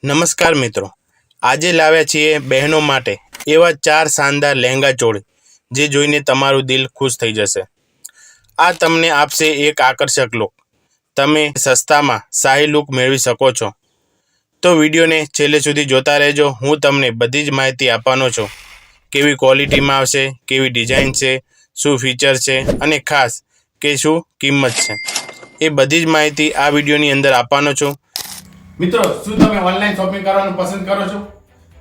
નમસ્કાર મિત્રો, આજે લાવ્યા છીએ બહેનો માટે એવા 4 શાનદાર લહેંગા ચોળી જે જોઈને તમારું દિલ ખુશ થઈ જશે। આ તમને આપશે એક આકર્ષક લુક। તમે સસ્તામાં શાહી લુક મેળવી શકો છો। તો વિડીયોને છેલ્લે સુધી જોતા રહેજો। હું તમને બધી જ માહિતી આપવાનો છું। કેવી ક્વોલિટીમાં આવશે, કેવી ડિઝાઇન છે, શું ફીચર છે અને ખાસ કે શું કિંમત છે, એ બધી જ માહિતી આ વિડીયોની અંદર આપવાનો છું। મિત્રો, શું તમે ઓનલાઈન શોપિંગ કરવાનું પસંદ કરો છો?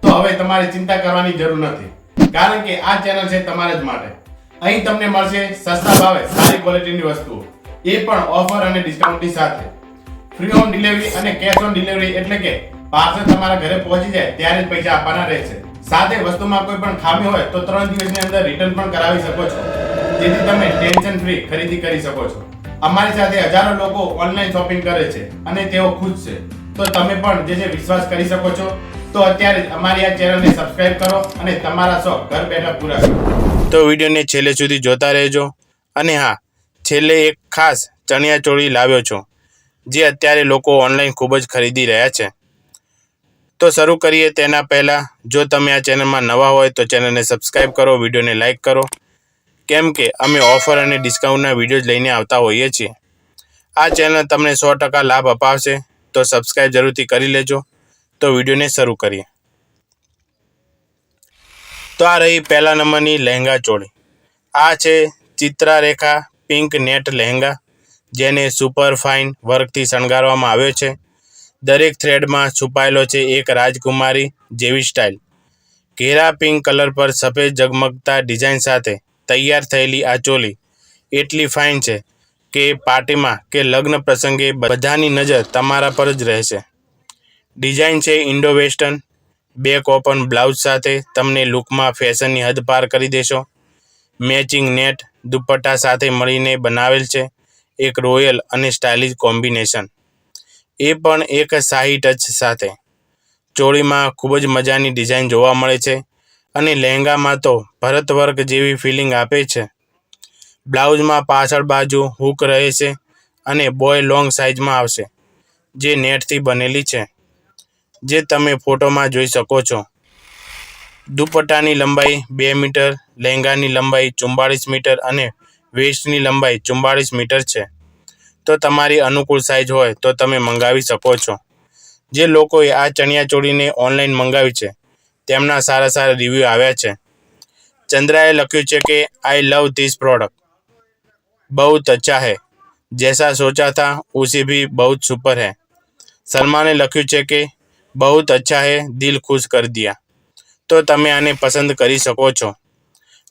તો હવે તમારે ચિંતા કરવાની જરૂર નથી, કારણ કે આ ચેનલ છે તમારા જ માટે। અહીં તમને મળશે સસ્તા ભાવે સારી ક્વોલિટીની વસ્તુઓ, એ પણ ઓફર અને ડિસ્કાઉન્ટની સાથે। ફ્રી હોમ ડિલિવરી અને કેશ ઓન ડિલિવરી, એટલે કે પાર્સલ તમારા ઘરે પહોંચી જાય ત્યારે જ પૈસા આપવાના રહેશે। સાથે વસ્તુમાં કોઈ પણ ખામી હોય તો 3 દિવસની અંદર રિટર્ન પણ કરાવી શકો છો, જેથી તમે ટેન્શન ફ્રી ખરીદી કરી શકો છો। અમારી સાથે હજારો લોકો ઓનલાઈન શોપિંગ કરે છે અને તેઓ ખુશ છે। તો તમે પણ જે વિશ્વાસ કરી શકો છો। તો અત્યારે જ અમારી આ ચેનલને સબસ્ક્રાઇબ કરો અને તમારા શોખ ઘર બેઠા પૂરા કરો। તો વિડીયોને છેલ્લે સુધી જોતા રહેજો। અને હા, છેલ્લે એક ખાસ ચણિયા ચોળી લાવ્યો છું જે અત્યારે લોકો ઓનલાઈન ખૂબ જ ખરીદી રહ્યા છે। તો શરૂ કરીએ તેના પહેલાં જો તમે આ ચેનલમાં નવા હોય તો ચેનલને સબસ્ક્રાઇબ કરો, વિડીયોને લાઇક કરો, કેમ કે અમે ઓફર અને ડિસ્કાઉન્ટના વિડીયો લઈને આવતા હોઈએ છીએ। આ ચેનલ તમને 100% લાભ અપાવશે, તો સબસ્ક્રાઇબ જરૂરથી કરી લેજો। તો વિડીયોને શરૂ કરીએ। તો આ રહી પહેલા નંબરની લહેંગા ચોળી। આ છે ચિત્રારેખા પિંક નેટ લહેંગા, જેને સુપર ફાઇન વર્કથી શણગારવામાં આવ્યો છે। દરેક થ્રેડમાં છુપાયેલો છે એક રાજકુમારી જેવી સ્ટાઇલ। ઘેરા પિંક કલર પર સફેદ ઝગમગતા ડિઝાઇન સાથે તૈયાર થયેલી આ ચોલી એટલી ફાઇન છે કે પાર્ટીમાં કે લગ્ન પ્રસંગે બધાની નજર તમારા પર જ રહેશે। ડિઝાઇન છે Indo western, back open blouse સાથે તમને લુકમાં ફેશનની હદ પાર કરી દેશો। મેચિંગ નેટ દુપટ્ટા સાથે મળીને બનાવેલ છે એક રોયલ અને સ્ટાઇલિશ કોમ્બિનેશન, એ પણ એક શાહી ટચ સાથે। ચોળીમાં ખૂબ જ મજાની ડિઝાઇન જોવા મળે છે અને લહેંગામાં તો ભરત વર્ક જેવી ફિલિંગ આપે છે। બ્લાઉઝમાં પાછળ બાજુ હૂક રહે છે અને બોય લોંગ સાઇઝમાં આવશે, જે નેટથી બનેલી છે, જે તમે ફોટોમાં જોઈ શકો છો। દુપટ્ટાની લંબાઈ 2 મીટર, લહેંગાની લંબાઈ 44 મીટર અને વેસ્ટની લંબાઈ 44 મીટર છે। તો તમારી અનુકૂળ સાઇઝ હોય તો તમે મંગાવી શકો છો। જે લોકોએ આ ચણિયા ચોળીને ઓનલાઈન મંગાવી છે તેમના સારા રિવ્યૂ આવ્યા છે। ચંદ્રાએ લખ્યું છે કે આઈ લવ ધીસ પ્રોડક્ટ, बहुत अच्छा है, जैसा सोचा था उसे भी बहुत सुपर है। સલમાને લખ્યું છે કે बहुत अच्छा है, दिल खुश कर दिया। તો તમે આને પસંદ કરી શકો છો।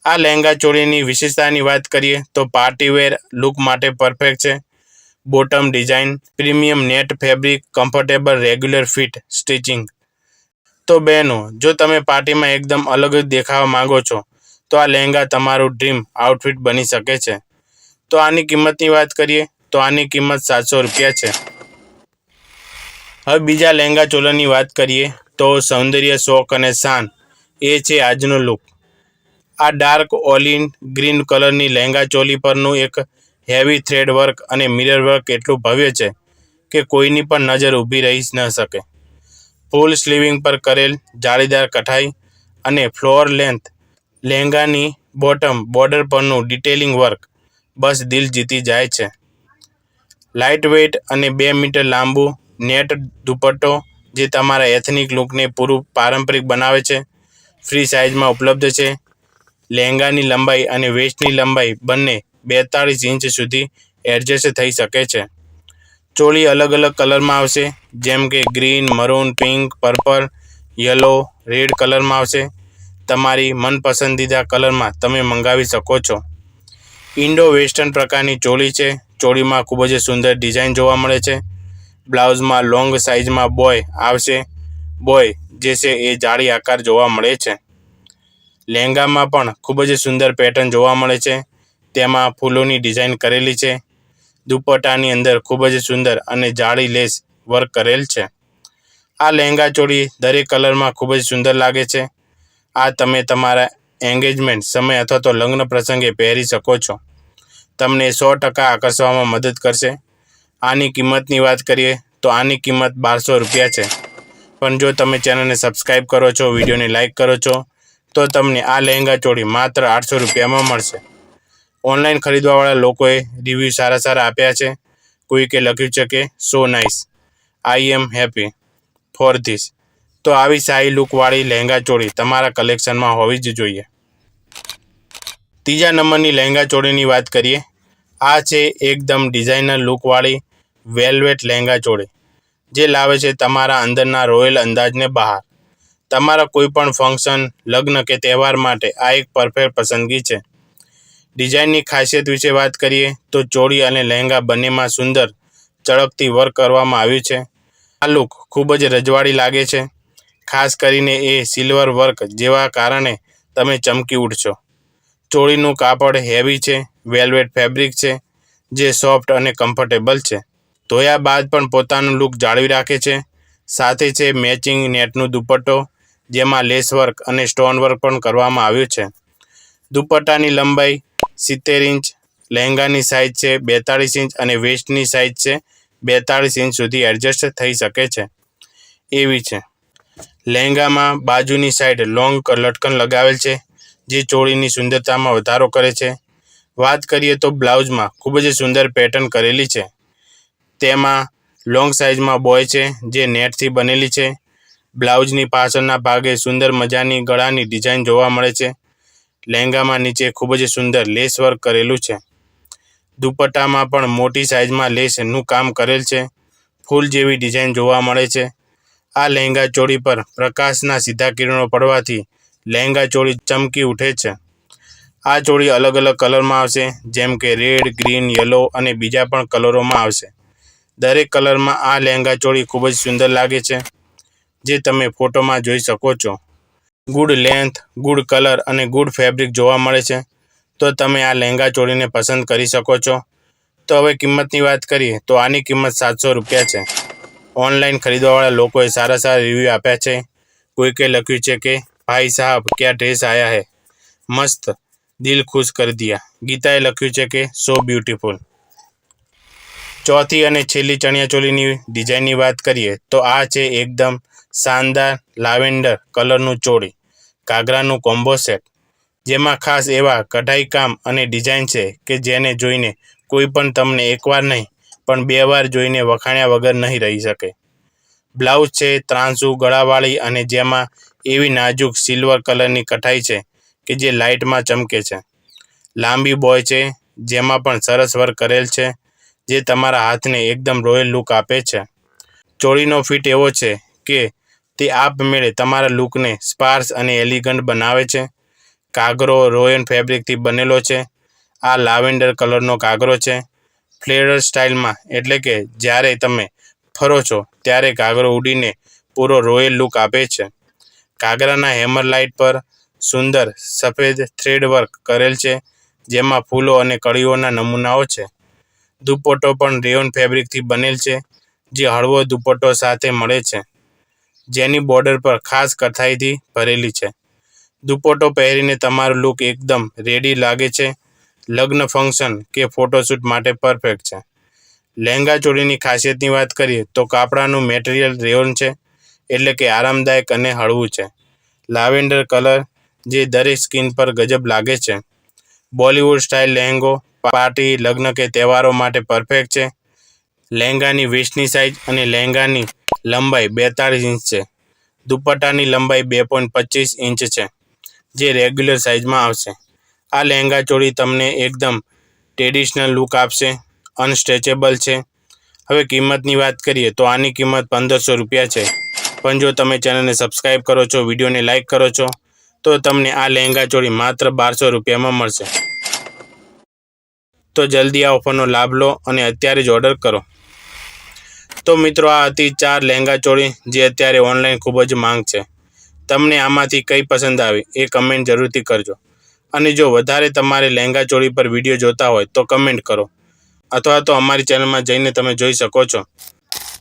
આ લહેંગા ચોળીની વિશેષતાની વાત કરીએ તો પાર્ટીવેર લુક માટે પરફેક્ટ છે। Bottom design, premium net fabric, comfortable regular fit stitching. તો બહેનો, જો તમે પાર્ટીમાં એકદમ અલગ જ દેખાવા માંગો છો તો આ લહેંગા તમારું ડ્રીમ આઉટફિટ બની શકે છે। તો આની કિંમતની વાત કરીએ તો આની કિંમત 700 રૂપિયા છે। હવે બીજા લહેંગા ચોળાની વાત કરીએ તો સૌંદર્ય, શોખ અને શાન, એ છે આજનો લુક। આ ડાર્ક ઓલિવ ગ્રીન કલરની લહેંગા ચોલી પરનું એક હેવી થ્રેડ વર્ક અને મિરર વર્ક એટલું ભવ્ય છે કે કોઈની પણ નજર ઊભી રહી ન શકે। ફૂલ સ્લીવિંગ પર કરેલ જાળીદાર કઢાઈ અને ફ્લોર લેન્થ લહેંગાની બોટમ બોર્ડર પરનું ડિટેલિંગ વર્ક બસ દિલ જીતી જાય છે। લાઇટ વેઇટ અને 2 મીટર લાંબુ નેટ દુપટ્ટો જે તમારા એથનિક લુકને પૂરું પારંપરિક બનાવે છે, ફ્રી સાઇઝમાં ઉપલબ્ધ છે। લહેંગાની લંબાઈ અને વેસ્ટની લંબાઈ બંને 42 ઇંચ સુધી એડજસ્ટ થઈ શકે છે। ચોળી અલગ કલરમાં આવશે, જેમ કે green, maroon, pink, purple, yellow, red કલરમાં આવશે। તમારી મનપસંદીદા કલરમાં તમે મંગાવી શકો છો। ઇન્ડો વેસ્ટર્ન પ્રકારની ચોળી છે। ચોળીમાં ખૂબ જ સુંદર ડિઝાઇન જોવા મળે છે। બ્લાઉઝમાં લોંગ સાઇઝમાં બોય આવશે, બોય જે છે એ જાળી આકાર જોવા મળે છે। લહેંગામાં પણ ખૂબ જ સુંદર પેટર્ન જોવા મળે છે, તેમાં ફૂલોની ડિઝાઇન કરેલી છે। દુપટ્ટાની અંદર ખૂબ જ સુંદર અને જાળી લેસ વર્ક કરેલ છે। આ લહેંગા ચોળી દરેક કલરમાં ખૂબ જ સુંદર લાગે છે। આ તમે તમારા એન્ગેજમેન્ટ સમય અથવા તો લગ્ન પ્રસંગે પહેરી શકો છો। તમને 100% આકર્ષવામાં મદદ કરશે। આની કિંમતની વાત કરીએ તો આની કિંમત 1200 રૂપિયા છે। પણ જો તમે ચેનલને સબસ્ક્રાઈબ કરો છો, વિડીયોને લાઇક કરો છો, તો તમને આ લહેંગા ચોળી માત્ર 800 રૂપિયામાં મળશે. ઓનલાઈન ખરીદવાવાળા લોકોએ રિવ્યૂ સારા આપ્યા છે. કોઈકે લખ્યું છે કે સો nice, I am happy for this. તો આવી શાહી લુકવાળી લહેંગા ચોળી તમારા કલેક્શનમાં હોવી જ જોઈએ. ત્રીજા નંબરની લહેંગા ચોળીની વાત કરીએ. આ છે એકદમ ડિઝાઇનર લુકવાળી વેલ્વેટ લહેંગા ચોળી, જે લાવે છે તમારા અંદરના રોયલ અંદાજને બહાર. તમારા કોઈ પણ ફંક્શન, લગ્ન કે તહેવાર માટે આ એક પરફેક્ટ પસંદગી છે. ડિઝાઇનની ખાસિયત વિશે વાત કરીએ તો ચોળી અને લહેંગા બંનેમાં સુંદર ચળકતી વર્ક કરવામાં આવ્યું છે. આ લુક ખૂબ જ રજવાડી લાગે છે, ખાસ કરીને એ સિલ્વર વર્ક જેવા કારણે તમે ચમકી ઉઠશો. ચોળીનું કાપડ હેવી છે, વેલ્વેટ ફેબ્રિક છે, જે સોફ્ટ અને કમ્ફર્ટેબલ છે. ધોયા બાદ પણ પોતાનું લુક જાળવી રાખે છે. સાથે છે મેચિંગ નેટનું દુપટ્ટો, જેમાં લેસ વર્ક અને સ્ટોન વર્ક પણ કરવામાં આવ્યું છે. દુપટ્ટાની લંબાઈ 70 ઇંચ, લહેંગાની સાઇઝ છે 42 ઇંચ અને વેસ્ટની સાઇઝ છે 42 ઇંચ સુધી એડજસ્ટ થઈ શકે છે એવી છે. લહેંગામાં બાજુની સાઈડ લોંગ લટકન લગાવેલ છે, જે ચોળીની સુંદરતામાં વધારો કરે છે. વાત કરીએ તો બ્લાઉઝમાં ખૂબ જ સુંદર પેટર્ન કરેલી છે. તેમાં લોંગ સાઇઝમાં બોય છે, જે નેટથી બનેલી છે. બ્લાઉઝની પાછળના ભાગે સુંદર મજાની ગળાની ડિઝાઇન જોવા મળે છે. લહેંગામાં નીચે ખૂબ જ સુંદર લેસ વર્ક કરેલું છે. દુપટ્ટામાં પણ મોટી સાઇઝમાં લેસનું કામ કરેલ છે. ફૂલ જેવી ડિઝાઇન જોવા મળે છે. આ લહેંગા ચોળી પર પ્રકાશના સીધા કિરણો પડવાથી લહેંગા ચોળી ચમકી ઉઠે છે. આ ચોળી અલગ કલરમાં આવશે, જેમ કે રેડ, ગ્રીન, યલો અને બીજા પણ કલરોમાં આવશે. દરેક કલરમાં આ લહેંગા ચોળી ખૂબ જ સુંદર લાગે છે, જે તમે ફોટોમાં જોઈ શકો છો. ગુડ લેન્થ, ગુડ કલર અને ગુડ ફેબ્રિક જોવા મળે છે, તો તમે આ લહેંગા ચોળીને પસંદ કરી શકો છો. તો હવે કિંમતની વાત કરીએ તો આની કિંમત 700 રૂપિયા છે. ઓનલાઈન ખરીદવાવાળા લોકોએ સારા રિવ્યૂ આપ્યા છે. કોઈકે લખ્યું છે કે ભાઈ સાહબ ક્યા ડ્રેસ આયા હૈ, મસ્ત, દિલ ખુશ કર દિયા. ગીતાએ લખ્યું છે કે સો બ્યુટીફુલ. ચોથી અને છેલ્લી ચણિયાચોળીની ડિઝાઇનની વાત કરીએ તો આ છે એકદમ શાનદાર લાવેન્ડર કલરનું ચોળી ઘાઘરાનું કોમ્બો સેટ, જેમાં ખાસ એવા કઢાઈ કામ અને ડિઝાઇન છે કે જેને જોઈને કોઈ પણ તમને એકવાર નહીં પણ 2 વાર જોઈને વખાણ્યા વગર નહીં રહી શકે. બ્લાઉઝ છે ત્રાંસુ ગળાવાળી અને જેમાં એવી નાજુક સિલ્વર કલરની કઢાઈ છે કે જે લાઇટમાં ચમકે છે. લાંબી બોય છે, જેમાં પણ સરસ વર્ક કરેલ છે, જે તમારા હાથને એકદમ રોયલ લુક આપે છે. ચોળીનો ફિટ એવો છે કે તે આપમેળે તમારા લુકને સ્પાર્સ અને એલિગન્ટ બનાવે છે. ઘાઘરો રોયલ ફેબ્રિકથી બનેલો છે. આ લાવેન્ડર કલરનો ઘાઘરો છે. ફ્લેરર સ્ટાઇલમાં, એટલે કે જ્યારે તમે ફરો છો ત્યારે ઘાઘરો ઉડીને પૂરો રોયલ લુક આપે છે. ઘાઘરાના હેમર લાઇટ પર સુંદર સફેદ થ્રેડ વર્ક કરેલ છે, જેમાં ફૂલો અને કળીઓના નમૂનાઓ છે. દુપટ્ટો પણ રેયોન ફેબ્રિકથી બનેલ છે, જે હળવો દુપટ્ટો સાથે મળે છે, જેની બોર્ડર પર ખાસ કથાઈથી ભરેલી છે. દુપટ્ટો પહેરીને તમારું લુક એકદમ રેડી લાગે છે. લગ્ન, ફંક્શન કે ફોટોશૂટ માટે પરફેક્ટ છે. લહેંગા ચોળીની ખાસિયતની વાત કરીએ તો કાપડાનું મટીરિયલ રેયોન છે, એટલે કે આરામદાયક અને હળવું છે. લાવેન્ડર કલર, જે દરેક સ્કિન પર ગજબ લાગે છે. બોલિવૂડ સ્ટાઇલ લહેંગો પાર્ટી, લગ્ન કે તહેવારો માટે પરફેક્ટ છે. લહેંગાની વેસ્ટની સાઇઝ અને લહેંગાની લંબાઈ 42 ઇંચ છે. દુપટ્ટાની લંબાઈ 2.25 ઇંચ છે, જે રેગ્યુલર સાઇઝમાં આવશે. આ લહેંગા ચોળી તમને એકદમ ટ્રેડિશનલ લુક આપશે, અનસ્ટ્રેચેબલ છે. હવે કિંમતની વાત કરીએ તો આની કિંમત 1500 રૂપિયા છે. પણ જો તમે ચેનલને સબસ્ક્રાઈબ કરો છો, વિડીયોને લાઇક કરો છો, તો તમને આ લહેંગા ચોળી માત્ર 1200 રૂપિયામાં મળશે. તો જલ્દી આ ઓફરનો લાભ લો અને અત્યારે જ ઓર્ડર કરો. તો મિત્રો, આ હતી 4 લહેંગા ચોળી જે અત્યારે ઓનલાઈન ખૂબ જ માંગ છે. તમને આમાંથી કઈ પસંદ આવી એ કમેન્ટ જરૂરથી કરજો. અને જો વધારે તમારે લહેંગા ચોળી પર વિડીયો જોતા હોય તો કમેન્ટ કરો, અથવા તો અમારી ચેનલમાં જઈને તમે જોઈ શકો છો.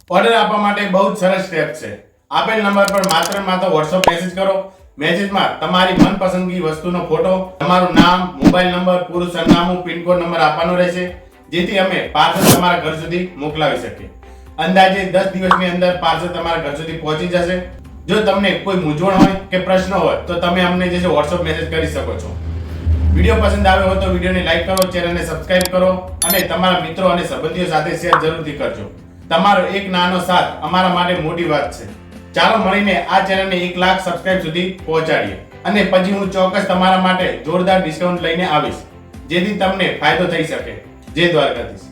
ઓર્ડર આપવા માટે બહુ જ સરસ સ્ટેપ છે. આપેલ નંબર પર માત્ર WhatsApp મેસેજ કરો. મેસેજમાં તમારી મનપસંદગી વસ્તુનો ફોટો, તમારું નામ, મોબાઈલ નંબર, પૂરું સરનામું, પિનકોડ નંબર આપવાનો રહેશે, જેથી અમે પાર્સલ તમારા ઘર સુધી મોકલાવી શકીએ. અંદાજે 10 દિવસની અંદર પાર્સલ તમારા ઘર સુધી પહોંચી જશે. જો તમને કોઈ મૂંઝવણ હોય કે પ્રશ્ન હોય તો તમે અમને જે છે WhatsApp મેસેજ કરી શકો છો. વિડીયો પસંદ આવ્યો હોય તો વિડીયોને લાઈક કરો, ચેનલને સબસ્ક્રાઇબ કરો અને તમારા મિત્રો અને સંબંધીઓ સાથે શેર જરૂરથી કરજો. તમારો એક નાનો સાથ અમારા માટે મોટી વાત છે. ચાલો મળીને આ ચેનલને 1 લાખ સબસ્ક્રાઇબ સુધી પહોંચાડીએ અને પછી હું ચોક્કસ તમારા માટે જોરદાર ડિસ્કાઉન્ટ લઈને આવીશ જેથી તમને ફાયદો થઈ શકે. જય દ્વારકાધીશ.